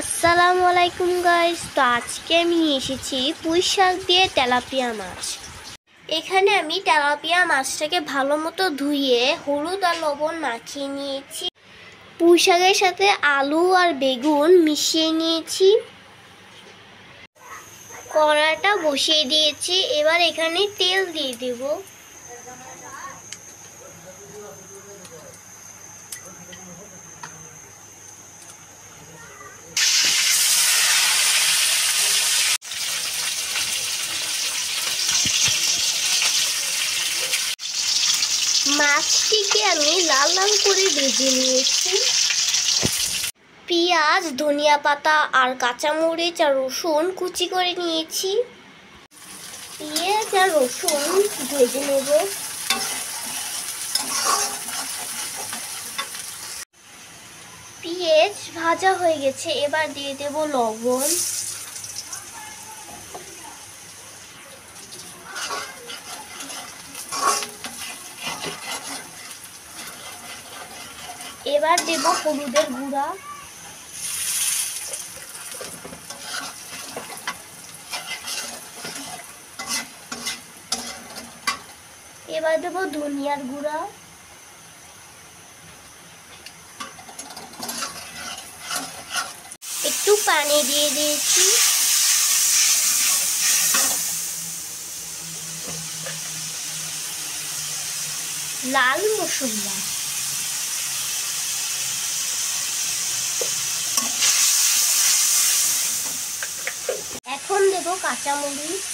আসসালামু আলাইকুম গাইস। তো আজকে আমি নিয়ে এসেছি পুঁই শাক দিয়ে তেলাপিয়া মাছ। এখানে আমি তেলাপিয়া মাছটাকে ভালো মতো ধুয়ে হলুদ আর লবণ মাখিয়ে নিয়েছি। পুঁই শাকের সাথে আলু আর বেগুন মিশিয়ে নিয়েছি। কড়াটা বসিয়ে দিয়েছি। এবার এখানে তেল দিয়ে দেব। মাছটিকে আমি লাল লাল করে ভেজে নিয়েছি। পেঁয়াজ, ধনিয়া পাতা আর কাঁচামরিচ আর রসুন কুচি করে নিয়েছি। পেঁয়াজ আর রসুন ভেজে নেব। পেঁয়াজ ভাজা হয়ে গেছে, এবার দিয়ে দেব লবণ। এবার দেব হলুদের গুঁড়া। এবার দেব ধনিয়ার গুঁড়া। একটু পানি দিয়ে দিয়েছি। লাল মশলা, এখন দেব কাঁচামরিচ।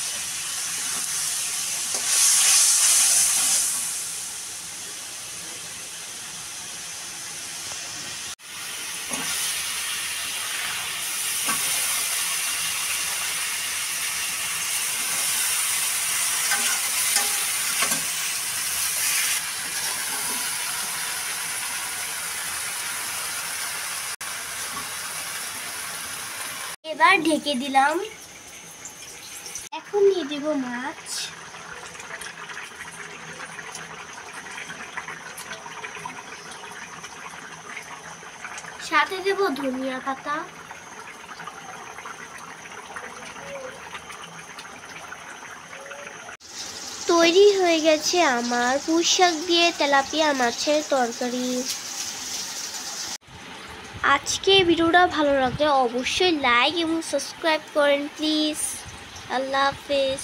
এবার ঢেকে দিলাম। এখন দিয়ে দেব মাছ। সাথে দেব ধনিয়া পাতা। তৈরি হয়ে গেছে আমার পুঁই শাক দিয়ে তেলাপিয়া মাছের তরকারি। আজকে ভিডিওটা ভালো লাগলে অবশ্যই লাইক এবং সাবস্ক্রাইব করেন প্লিজ। আল্লাহ হাফেজ।